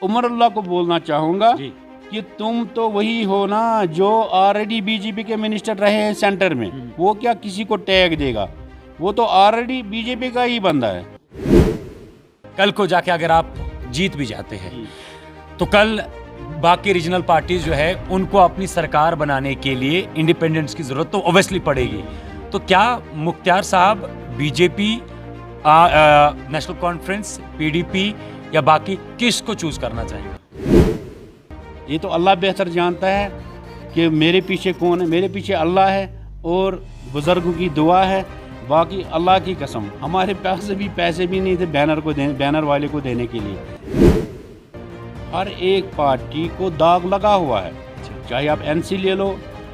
उमर अल्लाह को बोलना चाहूँगा जी। कि तुम तो वही हो ना जो ऑलरेडी बीजेपी के मिनिस्टर रहे हैं सेंटर में। वो क्या किसी को टैग देगा? वो तो ऑलरेडी बीजेपी का ही बंदा है। कल को जाके अगर आप जीत भी जाते हैं तो कल बाकी रीजनल पार्टीज जो है उनको अपनी सरकार बनाने के लिए इंडिपेंडेंस की जरूरत तो ऑब्वियसली पड़ेगी। तो क्या मुख्तार साहब बीजेपी, नेशनल कॉन्फ्रेंस, पीडीपी या बाकी किस को चूज करना चाहेंगे? ये तो अल्लाह बेहतर जानता है कि मेरे पीछे कौन है। मेरे पीछे अल्लाह है और बुजुर्गों की दुआ है। बाकी अल्लाह की कसम हमारे पास भी पैसे भी नहीं थे बैनर वाले को देने के लिए। हर एक पार्टी को दाग लगा हुआ है। चाहे आप एनसी ले लो,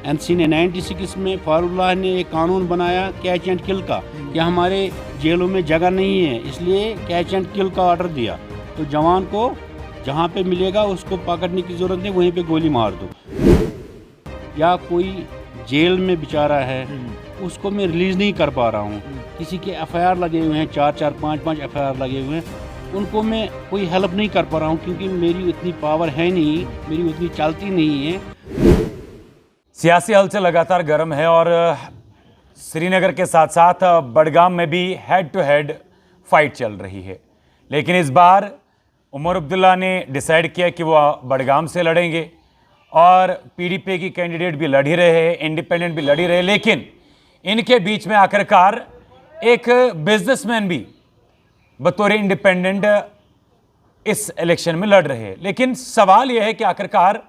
एनसी ने 96 में फारुल्लाह ने एक कानून बनाया कैच एंड किल का कि हमारे जेलों में जगह नहीं है, इसलिए कैच एंड किल का ऑर्डर दिया। तो जवान को जहाँ पे मिलेगा उसको पकड़ने की ज़रूरत नहीं, वहीं पे गोली मार दो। या कोई जेल में बेचारा है उसको मैं रिलीज़ नहीं कर पा रहा हूँ। किसी के एफआईआर लगे हुए हैं, 4-4, 5-5 एफआईआर लगे हुए हैं, उनको मैं कोई हेल्प नहीं कर पा रहा हूँ क्योंकि मेरी उतनी पावर है नहीं, मेरी उतनी चलती नहीं है। सियासी हलचल लगातार गर्म है और श्रीनगर के साथ साथ बडगाम में भी हेड टू हेड फाइट चल रही है। लेकिन इस बार उमर अब्दुल्ला ने डिसाइड किया कि वो बडगाम से लड़ेंगे और पीडीपी की कैंडिडेट भी लड़ ही रहे हैं, इंडिपेंडेंट भी लड़ ही रहे, लेकिन इनके बीच में आखिरकार एक बिजनेसमैन भी बतौर इंडिपेंडेंट इस इलेक्शन में लड़ रहे हैं। लेकिन सवाल यह है कि आखिरकार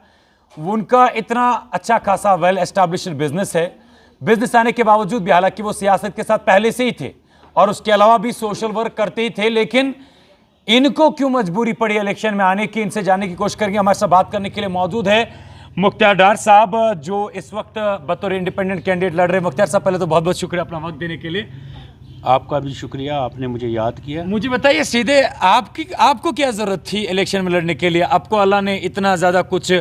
उनका इतना अच्छा खासा वेल एस्टैब्लिश्ड बिजनेस है, बिजनेस आने के बावजूद भी, हालांकि वो सियासत के साथ पहले से ही थे और उसके अलावा भी सोशल वर्क करते ही थे, लेकिन इनको क्यों मजबूरी पड़ी इलेक्शन में आने की? इनसे जानने की कोशिश करेंगे। हमारे साथ बात करने के लिए मौजूद है मुख्तार डार साहब जो इस वक्त बतौर इंडिपेंडेंट कैंडिडेट लड़ रहे हैं। मुख्तार साहब, पहले तो बहुत बहुत शुक्रिया अपना वक्त देने के लिए। आपका भी शुक्रिया, आपने मुझे याद किया। मुझे बताइए सीधे, आपको क्या जरूरत थी इलेक्शन में लड़ने के लिए? आपको अल्लाह ने इतना ज़्यादा कुछ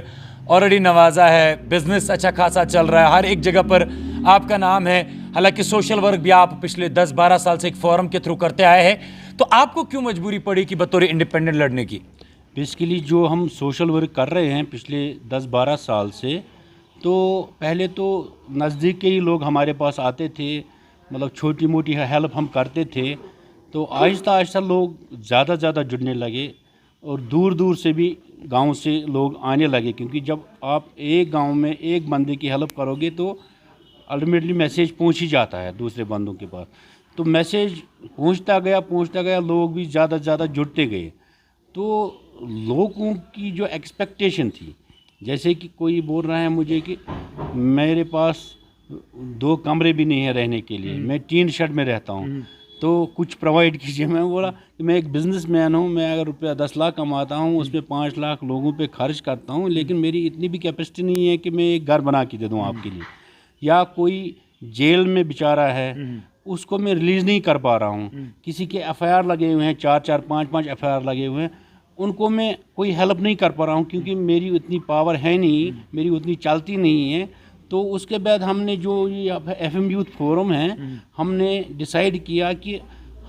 ऑलरेडी नवाजा है, बिजनेस अच्छा खासा चल रहा है, हर एक जगह पर आपका नाम है, हालांकि सोशल वर्क भी आप पिछले 10-12 साल से एक फोरम के थ्रू करते आए हैं, तो आपको क्यों मजबूरी पड़ी कि बतौर इंडिपेंडेंट लड़ने की? बेसिकली जो हम सोशल वर्क कर रहे हैं पिछले 10-12 साल से, तो पहले तो नज़दीक के ही लोग हमारे पास आते थे, मतलब छोटी मोटी हेल्प हम करते थे। तो आहिस्ता आहिस्ता लोग ज़्यादा जुड़ने लगे और दूर दूर से भी गांव से लोग आने लगे, क्योंकि जब आप एक गांव में एक बंदे की हेल्प करोगे तो अल्टीमेटली मैसेज पहुंच ही जाता है दूसरे बंदों के पास। तो मैसेज पहुंचता गया, लोग भी ज़्यादा जुड़ते गए। तो लोगों की जो एक्सपेक्टेशन थी, जैसे कि कोई बोल रहा है मुझे कि मेरे पास 2 कमरे भी नहीं है रहने के लिए, मैं टीन शेड में रहता हूँ, तो कुछ प्रोवाइड कीजिए। मैं बोला कि मैं एक बिजनेसमैन हूँ, मैं अगर रुपया 10 लाख कमाता हूँ उसमें 5 लाख लोगों पे खर्च करता हूँ, लेकिन मेरी इतनी भी कैपेसिटी नहीं है कि मैं एक घर बना के दे दूँ आपके लिए। या कोई जेल में बेचारा है उसको मैं रिलीज़ नहीं कर पा रहा हूँ। किसी के एफआईआर लगे हुए हैं, 4-4, 5-5 एफआईआर लगे हुए हैं, उनको मैं कोई हेल्प नहीं कर पा रहा हूँ क्योंकि मेरी उतनी पावर है नहीं, मेरी उतनी चलती नहीं है। तो उसके बाद हमने जो ये एफएम यूथ फोरम है, हमने डिसाइड किया कि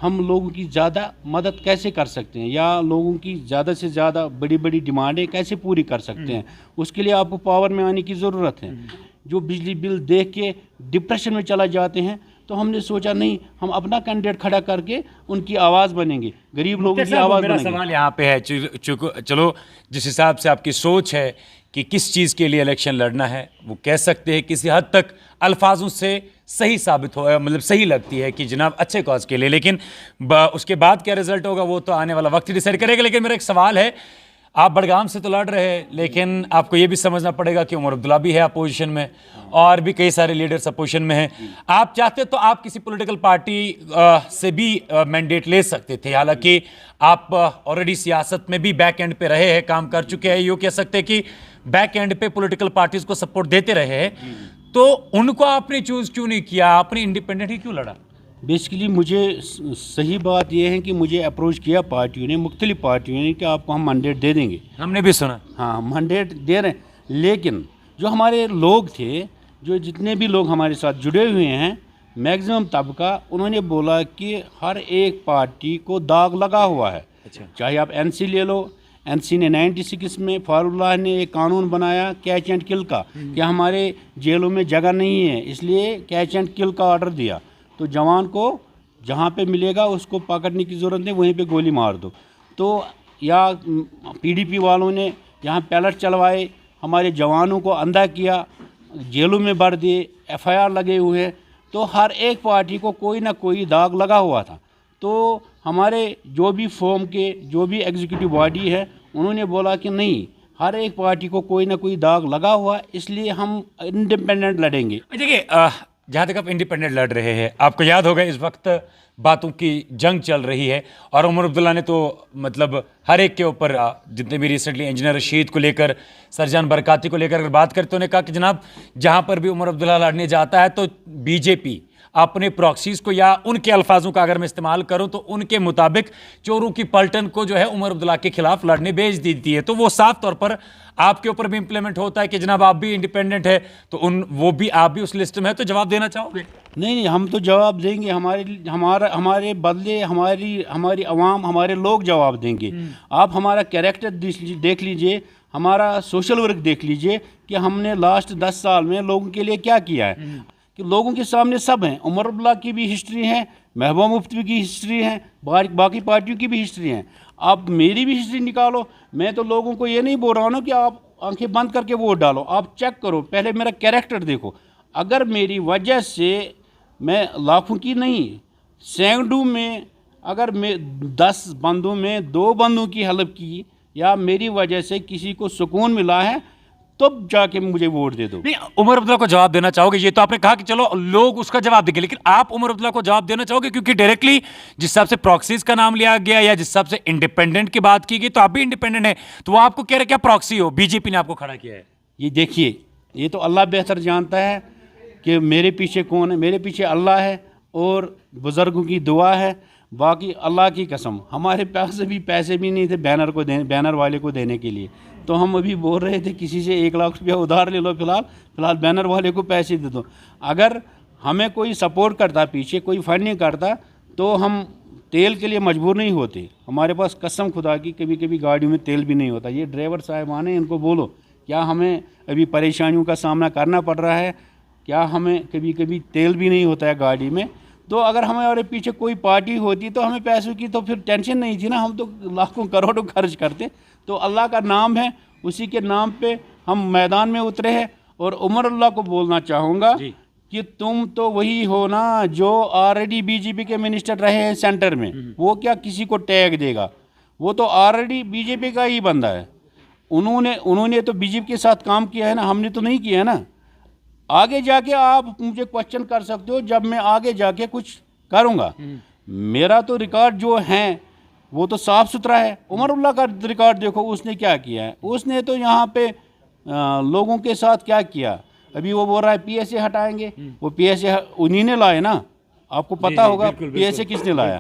हम लोगों की ज़्यादा मदद कैसे कर सकते हैं या लोगों की ज़्यादा से ज़्यादा बड़ी डिमांडें कैसे पूरी कर सकते हैं। उसके लिए आपको पावर में आने की ज़रूरत है। जो बिजली बिल देख के डिप्रेशन में चला जाते हैं, तो हमने सोचा नहीं, हम अपना कैंडिडेट खड़ा करके उनकी आवाज़ बनेंगे, गरीब लोगों की आवाज़ बनेंगे। मेरा सवाल यहाँ पे है, चलो जिस हिसाब से आपकी सोच है कि किस चीज़ के लिए इलेक्शन लड़ना है, वो कह सकते हैं किसी हद तक अल्फाजों से सही साबित हो, मतलब सही लगती है कि जनाब अच्छे कॉज के लिए, लेकिन उसके बाद क्या रिजल्ट होगा वो तो आने वाला वक्त ही डिसाइड करेगा। लेकिन मेरा एक सवाल है, आप बडगाम से तो लड़ रहे हैं, लेकिन आपको ये भी समझना पड़ेगा कि उमर अब्दुल्ला भी है अपोजिशन में और भी कई सारे लीडर्स अपोजिशन में हैं। आप चाहते तो आप किसी पॉलिटिकल पार्टी से भी मैंडेट ले सकते थे, हालांकि आप ऑलरेडी सियासत में भी बैक एंड पे रहे हैं, काम कर चुके हैं, यूँ कह सकते हैं कि बैक एंड पे पॉलिटिकल पार्टीज को सपोर्ट देते रहे हैं, तो उनको आपने चूज क्यों नहीं किया? आपने इंडिपेंडेंट ही क्यों लड़ा? बेसिकली मुझे सही बात यह है कि मुझे अप्रोच किया पार्टियों ने, मुख्तलिफ पार्टियों ने, कि आपको हम मैंडेट दे देंगे। हमने भी सुना, हाँ मैंडेट दे रहे हैं, लेकिन जो हमारे लोग थे, जो जितने भी लोग हमारे साथ जुड़े हुए हैं, मैक्सिमम तबका, उन्होंने बोला कि हर एक पार्टी को दाग लगा हुआ है। अच्छा। चाहे आप एनसी ले लो, एनसी ने 96 में फारुल्लाह ने एक कानून बनाया कैच एंड किल का कि हमारे जेलों में जगह नहीं है, इसलिए कैच एंड किल का ऑर्डर दिया। तो जवान को जहाँ पे मिलेगा उसको पकड़ने की ज़रूरत नहीं, वहीं पे गोली मार दो। तो या पीडीपी वालों ने यहाँ पैलेट चलवाए, हमारे जवानों को अंधा किया, जेलों में भर दिए, एफआईआर लगे हुए हैं। तो हर एक पार्टी को कोई ना कोई दाग लगा हुआ था। तो हमारे जो भी फॉर्म के जो भी एग्जीक्यूटिव बॉडी है उन्होंने बोला कि नहीं, हर एक पार्टी को कोई ना कोई दाग लगा हुआ, इसलिए हम इंडिपेंडेंट लड़ेंगे। देखिए, जहाँ तक आप इंडिपेंडेंट लड़ रहे हैं, आपको याद होगा इस वक्त बातों की जंग चल रही है और उमर अब्दुल्ला ने तो मतलब हर एक के ऊपर, जितने भी रिसेंटली इंजीनियर रशीद को लेकर, सरजान बरकाती को लेकर अगर बात करते उन्होंने कहा कि जनाब जहाँ पर भी उमर अब्दुल्ला लड़ने जाता है तो बीजेपी अपने प्रॉक्सीज को, या उनके अल्फाजों का अगर मैं इस्तेमाल करूं तो उनके मुताबिक चोरों की पलटन को जो है उमर अब्दुल्ला के खिलाफ लड़ने भेज देती है। तो वो साफ तौर पर आपके ऊपर भी इंप्लीमेंट होता है कि जनाब आप भी इंडिपेंडेंट है, तो वो भी, आप भी उस लिस्ट में है, तो जवाब देना चाहोगे? नहीं, हम तो जवाब देंगे। हमारे बदले हमारी आवाम, हमारे लोग जवाब देंगे। आप हमारा कैरेक्टर देख लीजिए, हमारा सोशल वर्क देख लीजिए कि हमने लास्ट 10 साल में लोगों के लिए क्या किया है। कि लोगों के सामने सब हैं, उमर अब्दुल्ला की भी हिस्ट्री है, महबूबा मुफ्ती की हिस्ट्री है, बाकी पार्टियों की भी हिस्ट्री है। आप मेरी भी हिस्ट्री निकालो। मैं तो लोगों को ये नहीं बोल रहा हूँ ना कि आप आंखें बंद करके वोट डालो, आप चेक करो, पहले मेरा कैरेक्टर देखो। अगर मेरी वजह से मैं लाखों की नहीं, सैकड़ों में, अगर मैं 10 बंदों में 2 बंदों की हेल्प की या मेरी वजह से किसी को सुकून मिला है, तब जाके मुझे वोट दे दो। नहीं, उमर अब्दुल्ला को जवाब देना चाहोगे? ये तो आपने कहा कि चलो लोग उसका जवाब देंगे, लेकिन आप उमर अब्दुल्ला को जवाब देना चाहोगे? क्योंकि डायरेक्टली जिस हिसाब से प्रॉक्सीज का नाम लिया गया या जिस हिसाब से इंडिपेंडेंट की बात की गई, तो आप भी इंडिपेंडेंट है, तो वो आपको कह रहे क्या प्रॉक्सी हो? बीजेपी ने आपको खड़ा किया है। ये देखिए, ये तो अल्लाह बेहतर जानता है कि मेरे पीछे कौन है। मेरे पीछे अल्लाह है और बुजुर्गों की दुआ है। बाकी अल्लाह की कसम, हमारे पास भी पैसे भी नहीं थे बैनर वाले को देने के लिए। तो हम अभी बोल रहे थे किसी से 1 लाख रुपया उधार ले लो, फिलहाल बैनर वाले को पैसे दे दो। अगर हमें कोई सपोर्ट करता, पीछे कोई फंडिंग करता, तो हम तेल के लिए मजबूर नहीं होते। हमारे पास कसम खुदा की कभी कभी गाड़ियों में तेल भी नहीं होता। ये ड्राइवर साहिबान हैं, इनको बोलो क्या हमें अभी परेशानियों का सामना करना पड़ रहा है, क्या हमें कभी कभी तेल भी नहीं होता है गाड़ी में। तो अगर हमारे पीछे कोई पार्टी होती तो हमें पैसों की तो फिर टेंशन नहीं थी ना, हम तो लाखों करोड़ों खर्च करते। तो अल्लाह का नाम है, उसी के नाम पे हम मैदान में उतरे हैं। और उमर अब्दुल्ला को बोलना चाहूँगा कि तुम तो वही हो ना जो ऑलरेडी बीजेपी के मिनिस्टर रहे हैं सेंटर में। वो क्या किसी को टैग देगा? वो तो ऑलरेडी बीजेपी का ही बंदा है। उन्होंने तो बीजेपी के साथ काम किया है ना, हमने तो नहीं किया है ना। आगे जाके आप मुझे क्वेश्चन कर सकते हो जब मैं आगे जाके कुछ करूँगा। मेरा तो रिकॉर्ड जो है वो तो साफ़ सुथरा है। उमर अब्दुल्ला का रिकॉर्ड देखो, उसने क्या किया है। उसने तो यहाँ पे लोगों के साथ क्या किया। अभी वो बोल रहा है पीएसए हटाएंगे, वो पीएसए उन्हीं ने लाए ना, आपको पता होगा पीएसए किसने लाया,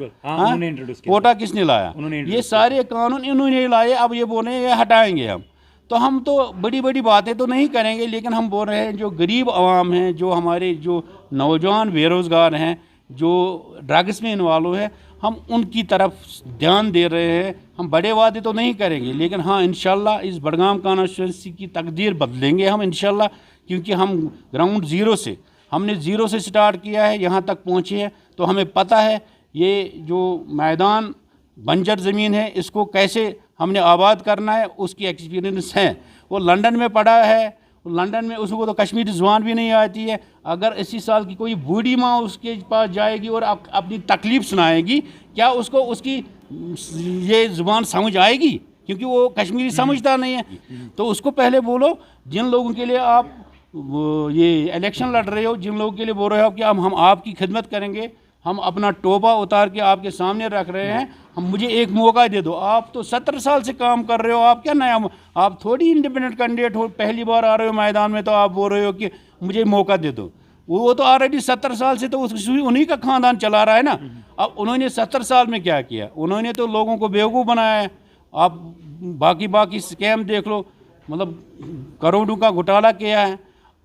कोटा किसने लाया, ये सारे कानून इन्होंने लाए। अब ये बोल रहे हैं ये हटाएंगे हम। तो हम तो बड़ी बड़ी बातें तो नहीं करेंगे, लेकिन हम बोल रहे हैं जो गरीब आवाम हैं, जो हमारे जो नौजवान बेरोज़गार हैं, जो ड्रग्स में इन्वॉल्व है, हम उनकी तरफ ध्यान दे रहे हैं। हम बड़े वादे तो नहीं करेंगे, लेकिन हाँ इंशाल्लाह इस बडगाम कॉन्स्टिट्यूंसी की तकदीर बदलेंगे हम इंशाल्लाह। क्योंकि हम ग्राउंड हमने ज़ीरो से स्टार्ट किया है, यहाँ तक पहुँचे हैं। तो हमें पता है ये जो मैदान बंजर ज़मीन है इसको कैसे हमने आबाद करना है, उसकी एक्सपीरियंस है। वो लंदन में पढ़ा है, लंदन में उसको तो कश्मीरी ज़ुबान भी नहीं आती है। अगर 80 साल की कोई बूढ़ी माँ उसके पास जाएगी और अपनी तकलीफ़ सुनाएगी, क्या उसको उसकी ये ज़ुबान समझ आएगी? क्योंकि वो कश्मीरी समझता नहीं है। तो उसको पहले बोलो, जिन लोगों के लिए आप ये इलेक्शन लड़ रहे हो, जिन लोगों के लिए बोल रहे हो कि हम आपकी खिदमत करेंगे, हम अपना टोपा उतार के आपके सामने रख रहे हैं, हम मुझे एक मौका दे दो। आप तो 17 साल से काम कर रहे हो, आप क्या नया, आप थोड़ी इंडिपेंडेंट कैंडिडेट हो, पहली बार आ रहे हो मैदान में, तो आप बोल रहे हो कि मुझे मौका दे दो। वो तो ऑलरेडी 70 साल से तो उन्हीं का खानदान चला रहा है ना। अब उन्होंने 70 साल में क्या किया? उन्होंने तो लोगों को बेवकूफ़ बनाया है। आप बाकी स्कैम देख लो, मतलब करोड़ों का घोटाला किया है।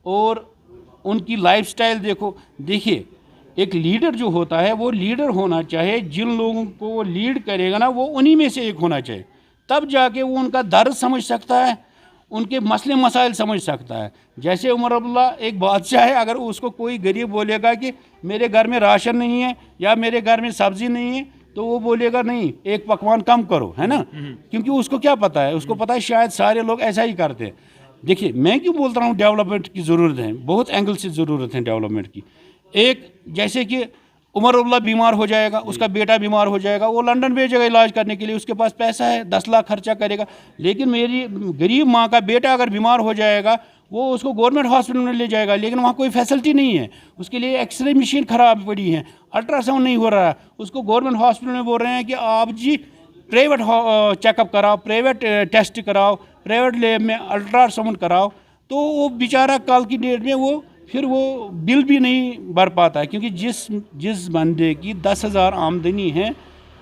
और उनकी लाइफस्टाइल देखो। देखिए, एक लीडर जो होता है वो लीडर होना चाहिए, जिन लोगों को वो लीड करेगा ना वो उन्हीं में से एक होना चाहिए। तब जाके वो उनका दर्द समझ सकता है, उनके मसले मसाइल समझ सकता है। जैसे उमर अब्दुल्ला एक बादशाह है, अगर उसको कोई गरीब बोलेगा कि मेरे घर में राशन नहीं है या मेरे घर में सब्ज़ी नहीं है, तो वो बोलेगा नहीं, एक पकवान कम करो, है ना, क्योंकि उसको क्या पता है, उसको पता है शायद सारे लोग ऐसा ही करते हैं। देखिए, मैं क्यों बोलता हूँ डेवलपमेंट की ज़रूरत है, बहुत एंगल से ज़रूरत है डेवलपमेंट की। एक जैसे कि उमर अब्दुल्ला बीमार हो जाएगा, उसका बेटा बीमार हो जाएगा, वो लंदन भेजेगा इलाज करने के लिए, उसके पास पैसा है, 10 लाख खर्चा करेगा। लेकिन मेरी गरीब माँ का बेटा अगर बीमार हो जाएगा, वो उसको गवर्नमेंट हॉस्पिटल में ले जाएगा, लेकिन वहाँ कोई फैसिलिटी नहीं है, उसके लिए एक्सरे मशीन ख़राब पड़ी है, अल्ट्रासाउंड नहीं हो रहा है, उसको गवर्नमेंट हॉस्पिटल में बोल रहे हैं कि आप जी प्राइवेट चेकअप कराओ, प्राइवेट टेस्ट कराओ, प्राइवेट लैब में अल्ट्रासाउंड कराओ। तो वो बेचारा कल की डेट में वो बिल भी नहीं भर पाता है, क्योंकि जिस बंदे की 10,000 आमदनी है,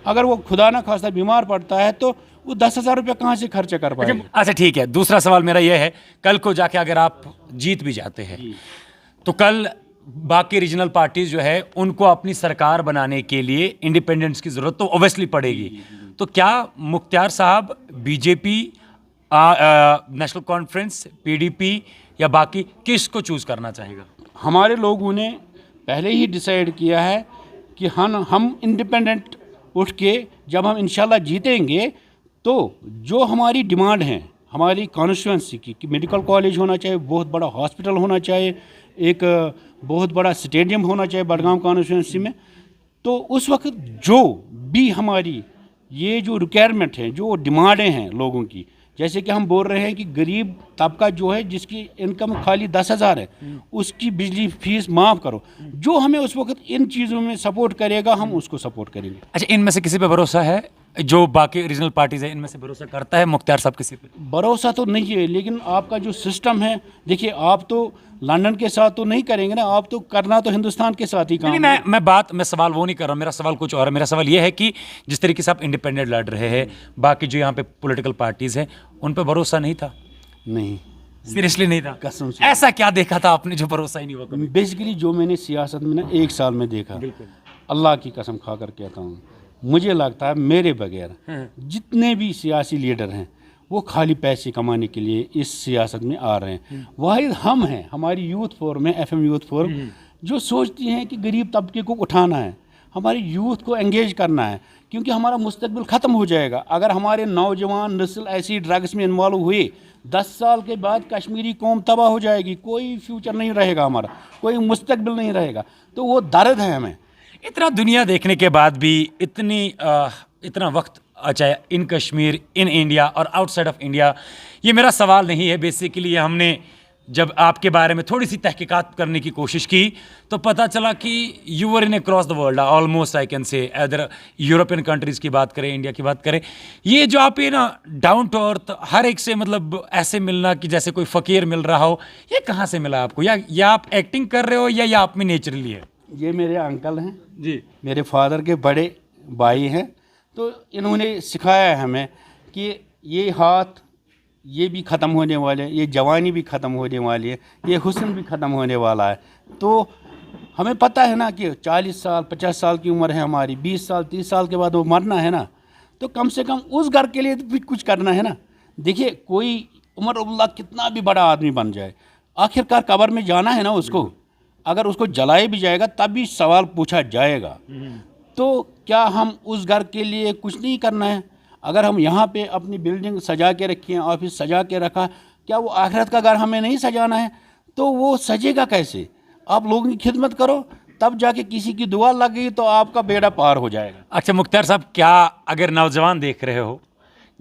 अगर वो खुदा ना खास्ता बीमार पड़ता है तो वो 10,000 रुपये कहाँ से खर्च कर पाएगा। अच्छा ठीक है, दूसरा सवाल मेरा यह है, कल को जाके अगर आप जीत भी जाते हैं तो कल बाकी रीजनल पार्टीज जो है उनको अपनी सरकार बनाने के लिए इंडिपेंडेंस की जरूरत तो ऑब्वियसली पड़ेगी। तो क्या मुख्तार साहब बीजेपी, नेशनल कॉन्फ्रेंस, पीडीपी या बाकी किसको चूज करना चाहेगा? हमारे लोगों ने पहले ही डिसाइड किया है कि हम इंडिपेंडेंट उठ के जब हम इंशाल्लाह जीतेंगे तो जो हमारी डिमांड है हमारी कॉन्स्टिट्यूंसी की, कि मेडिकल कॉलेज होना चाहिए, बहुत बड़ा हॉस्पिटल होना चाहिए, एक बहुत बड़ा स्टेडियम होना चाहिए बडगाम कॉन्स्टिट्यूंसी में, तो उस वक्त जो भी हमारी ये जो रिक्वायरमेंट है, जो डिमांडें हैं लोगों की, जैसे कि हम बोल रहे हैं कि गरीब तबका जो है जिसकी इनकम खाली 10,000 है, उसकी बिजली फीस माफ़ करो, जो हमें उस वक्त इन चीज़ों में सपोर्ट करेगा हम उसको सपोर्ट करेंगे। अच्छा, इनमें से किसी पे भरोसा है? जो बाकी रीजनल पार्टीज है इनमें से भरोसा करता है मुख्तार साहब किसी पे? भरोसा तो नहीं है, लेकिन आपका जो सिस्टम है, देखिए आप तो लंदन के साथ तो नहीं करेंगे ना, आप तो करना तो हिंदुस्तान के साथ ही काम। नहीं, मैं सवाल वो नहीं कर रहा हूँ, मेरा सवाल कुछ और है। मेरा सवाल ये है कि जिस तरीके से आप इंडिपेंडेंट लड़ रहे हैं, बाकी जो यहाँ पे पॉलिटिकल पार्टीज हैं उन पे भरोसा नहीं था? नहीं, सीरियसली नहीं था? कसम से। ऐसा क्या देखा था आपने जो भरोसा ही नहीं हुआ कभी? बेसिकली जो मैंने सियासत में ना 1 साल में देखा, अल्लाह की कसम खा कर कहता हूँ, मुझे लगता है मेरे बगैर जितने भी सियासी लीडर हैं वो खाली पैसे कमाने के लिए इस सियासत में आ रहे हैं। वाहिद हम हैं, हमारी यूथ फोरम है, FM यूथ फोरम, जो सोचती हैं कि गरीब तबके को उठाना है, हमारी यूथ को एंगेज करना है, क्योंकि हमारा मुस्तकबिल ख़त्म हो जाएगा अगर हमारे नौजवान नस्ल ऐसी ड्रग्स में इन्वॉल्व हुए। 10 साल के बाद कश्मीरी कौम तबाह हो जाएगी, कोई फ्यूचर नहीं रहेगा हमारा, कोई मुस्तकबिल नहीं रहेगा। तो वो दर्द है हमें। इतना दुनिया देखने के बाद भी इतना वक्त, अच्छा, इन कश्मीर, इन इंडिया और आउटसाइड ऑफ इंडिया, ये मेरा सवाल नहीं है। बेसिकली हमने जब आपके बारे में थोड़ी सी तहकीकात करने की कोशिश की तो पता चला कि you were in across the world almost, I can say, other European countries की बात करें, इंडिया की बात करें, ये जो आप ये ना डाउन टू अर्थ हर एक से मतलब ऐसे मिलना कि जैसे कोई फ़कीर मिल रहा हो, ये कहाँ से मिला आपको? या आप एक्टिंग कर रहे हो या आप में नेचुरली है? ये मेरे अंकल हैं जी, मेरे फादर के बड़े भाई हैं, तो इन्होंने सिखाया है हमें कि ये हाथ ये भी ख़त्म होने वाले हैं, ये जवानी भी ख़त्म होने वाली है, ये हुस्न भी ख़त्म होने वाला है। तो हमें पता है ना कि 40 साल 50 साल की उम्र है हमारी, 20 साल 30 साल के बाद वो मरना है ना, तो कम से कम उस घर के लिए भी कुछ करना है ना। देखिए, कोई उमर अब्दुल्ला कितना भी बड़ा आदमी बन जाए, आखिरकार कब्र में जाना है ना उसको, अगर उसको जलाए भी जाएगा तब भी सवाल पूछा जाएगा। तो क्या हम उस घर के लिए कुछ नहीं करना है? अगर हम यहाँ पे अपनी बिल्डिंग सजा के रखी है, ऑफिस सजा के रखा, क्या वो आखिरत का घर हमें नहीं सजाना है? तो वो सजेगा कैसे? आप लोगों की खिदमत करो, तब जाके किसी की दुआ लग गई तो आपका बेड़ा पार हो जाएगा। अच्छा मुख्तार साहब, क्या अगर नौजवान देख रहे हो,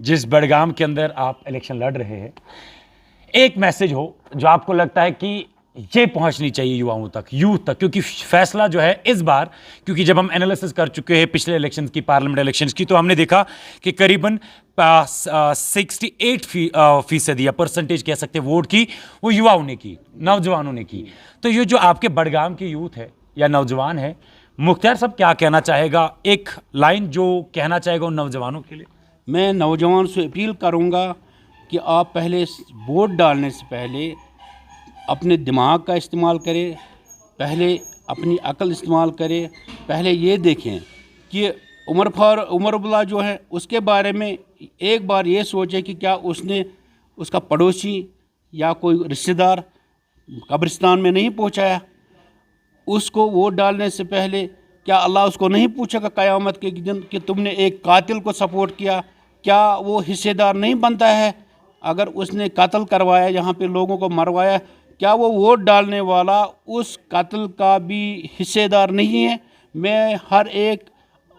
जिस बडगाम के अंदर आप इलेक्शन लड़ रहे हैं, एक मैसेज हो जो आपको लगता है कि ये पहुंचनी चाहिए युवाओं तक, यूथ तक, क्योंकि फैसला जो है इस बार, क्योंकि जब हम एनालिसिस कर चुके हैं पिछले इलेक्शन की, पार्लियामेंट इलेक्शंस की, तो हमने देखा कि करीबन 68% या परसेंटेज कह सकते हैं वोट की वो युवाओं ने की, नौजवानों ने की। तो ये जो आपके बडगाम की यूथ है या नौजवान है, मुख्तार साहब क्या कहना चाहेगा, एक लाइन जो कहना चाहेगा उन नौजवानों के लिए? मैं नौजवान से अपील करूँगा कि आप पहले वोट डालने से पहले अपने दिमाग का इस्तेमाल करें, पहले अपनी अकल इस्तेमाल करें, पहले ये देखें कि उमर अब्दुल्ला जो है उसके बारे में एक बार ये सोचे कि क्या उसने उसका पड़ोसी या कोई रिश्तेदार कब्रिस्तान में नहीं पहुंचाया। उसको वोट डालने से पहले क्या अल्लाह उसको नहीं पूछेगा क़यामत के दिन कि तुमने एक कातिल को सपोर्ट किया? क्या वो हिस्सेदार नहीं बनता है? अगर उसने कत्ल करवाया, यहाँ पे लोगों को मरवाया, क्या वो वोट डालने वाला उस कत्ल का भी हिस्सेदार नहीं है? मैं हर एक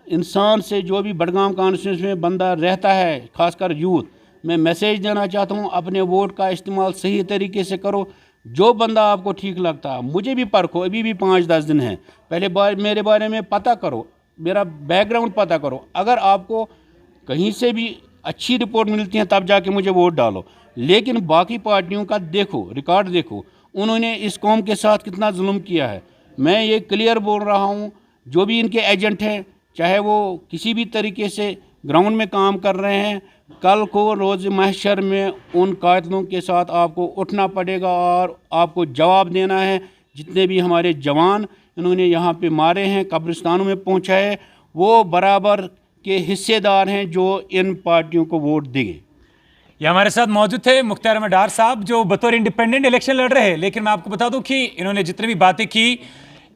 इंसान से, जो भी बडगाम कॉन्स्टिट्यूंसी में बंदा रहता है, खासकर यूथ, मैं मैसेज देना चाहता हूँ, अपने वोट का इस्तेमाल सही तरीके से करो। जो बंदा आपको ठीक लगता है, मुझे भी परखो, अभी भी 5-10 दिन है, पहले मेरे बारे में पता करो, मेरा बैकग्राउंड पता करो। अगर आपको कहीं से भी अच्छी रिपोर्ट मिलती है तब जाके मुझे वोट डालो। लेकिन बाकी पार्टियों का देखो, रिकॉर्ड देखो, उन्होंने इस कौम के साथ कितना जुल्म किया है। मैं ये क्लियर बोल रहा हूँ, जो भी इनके एजेंट हैं, चाहे वो किसी भी तरीके से ग्राउंड में काम कर रहे हैं, कल को रोज़ महशर में उन कातिलों के साथ आपको उठना पड़ेगा और आपको जवाब देना है। जितने भी हमारे जवान इन्होंने यहाँ पे मारे हैं, कब्रिस्तानों में पहुँचाए, वो बराबर के हिस्सेदार हैं जो इन पार्टियों को वोट देंगे। ये हमारे साथ मौजूद थे मुख्तार अहमद डार साहब, जो बतौर इंडिपेंडेंट इलेक्शन लड़ रहे हैं। लेकिन मैं आपको बता दूं कि इन्होंने जितनी भी बातें की,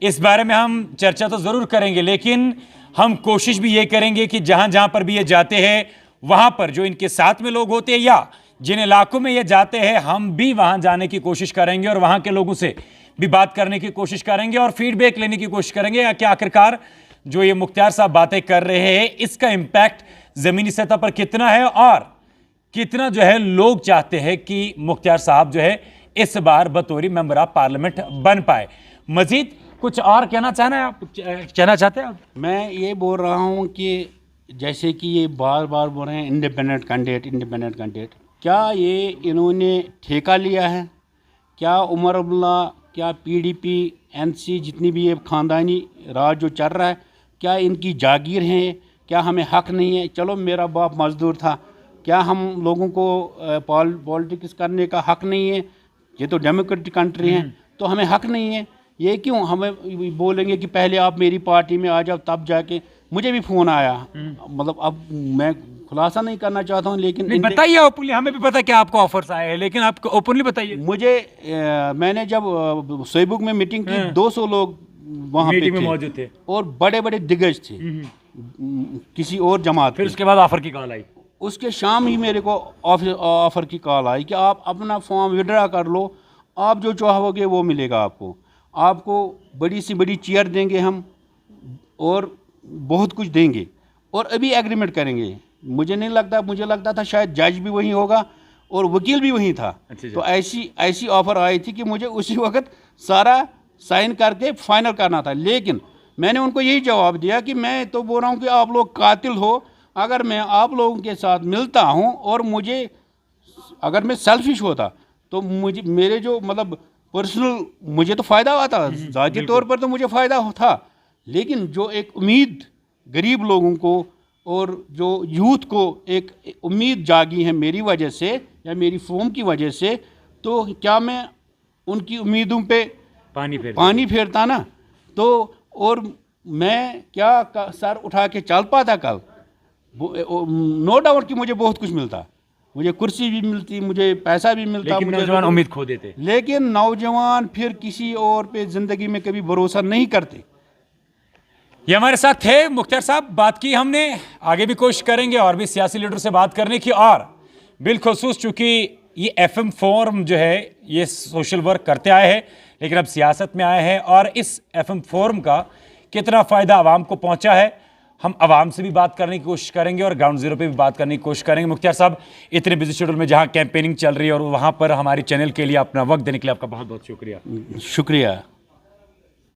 इस बारे में हम चर्चा तो ज़रूर करेंगे, लेकिन हम कोशिश भी ये करेंगे कि जहाँ जहाँ पर भी ये जाते हैं, वहाँ पर जो इनके साथ में लोग होते हैं या जिन इलाकों में ये जाते हैं, हम भी वहाँ जाने की कोशिश करेंगे और वहाँ के लोगों से भी बात करने की कोशिश करेंगे और फीडबैक लेने की कोशिश करेंगे कि आखिरकार जो ये मुख्तार साहब बातें कर रहे हैं, इसका इम्पैक्ट ज़मीनी सतह पर कितना है और कितना जो है लोग चाहते हैं कि मुख्तार साहब जो है इस बार बतौर मेंबर ऑफ पार्लियामेंट बन पाए। मजीद कुछ और कहना चाहते हैं आप? मैं ये बोल रहा हूँ कि जैसे कि ये बार बार बोल रहे हैं इंडिपेंडेंट कैंडिडेट, क्या ये इन्होंने ठेका लिया है? क्या उमर अब्दुल्ला, क्या PDP, NC, जितनी भी ये ख़ानदानी राज जो चल रहा है, क्या इनकी जागीर हैं? क्या हमें हक नहीं है? चलो, मेरा बाप मज़दूर था, क्या हम लोगों को पॉलिटिक्स करने का हक नहीं है? ये तो डेमोक्रेटिक कंट्री है, तो हमें हक नहीं है? ये क्यों हमें बोलेंगे कि पहले आप मेरी पार्टी में आ जाओ तब जाके? मुझे भी फ़ोन आया, मतलब अब मैं खुलासा नहीं करना चाहता हूँ, लेकिन बताइए ओपनली। हमें भी पता है कि आपको ऑफर्स आए हैं, लेकिन आप ओपनली बताइए। मुझे मैंने जब सोईबुक में मीटिंग की, 200 लोग वहाँ पे मौजूद थे और बड़े बड़े दिग्गज थे किसी और जमात। फिर उसके बाद ऑफर की कॉल आई, उसके शाम ही मेरे को ऑफ़र की कॉल आई कि आप अपना फॉर्म विड्रा कर लो, आप जो चाहोगे वो मिलेगा आपको बड़ी सी बड़ी चेयर देंगे हम और बहुत कुछ देंगे और अभी एग्रीमेंट करेंगे। मुझे नहीं लगता, मुझे लगता था शायद जज भी वहीं होगा और वकील भी वहीं था। तो ऐसी ऑफ़र आई थी कि मुझे उसी वक्त सारा साइन करके फाइनल करना था। लेकिन मैंने उनको यही जवाब दिया कि मैं तो बोल रहा हूँ कि आप लोग कातिल हो। अगर मैं आप लोगों के साथ मिलता हूँ और मुझे, अगर मैं सेल्फिश होता तो मुझे, मेरे जो मतलब पर्सनल, मुझे तो फ़ायदा हुआ था, ज़ाती तौर पर तो मुझे फ़ायदा था, लेकिन जो एक उम्मीद गरीब लोगों को और जो यूथ को एक उम्मीद जागी है मेरी वजह से या मेरी फॉर्म की वजह से, तो क्या मैं उनकी उम्मीदों पे पानी फेरता ना? तो और मैं क्या सर उठा के चल पाता कल? नो डाउट कि मुझे बहुत कुछ मिलता, मुझे कुर्सी भी मिलती, मुझे पैसा भी मिलता, लेकिन मुझे नौजवान उम्मीद खो देते। लेकिन नौजवान फिर किसी और पे ज़िंदगी में कभी भरोसा नहीं करते। ये हमारे साथ थे मुख्तार साहब। बात की हमने, आगे भी कोशिश करेंगे और भी सियासी लीडर से बात करने की, और बिलखुसूस चूँकि ये FM फोरम जो है ये सोशल वर्क करते आए हैं, लेकिन अब सियासत में आए हैं, और इस FM फोरम का कितना फ़ायदा आवाम को पहुँचा है, हम आवाम से भी बात करने की कोशिश करेंगे और ग्राउंड जीरो पे भी बात करने की कोशिश करेंगे। मुख्तार साहब, इतने बिजी शेड्यूल में जहाँ कैंपेनिंग चल रही है और वहाँ पर हमारे चैनल के लिए अपना वक्त देने के लिए आपका बहुत बहुत शुक्रिया। शुक्रिया।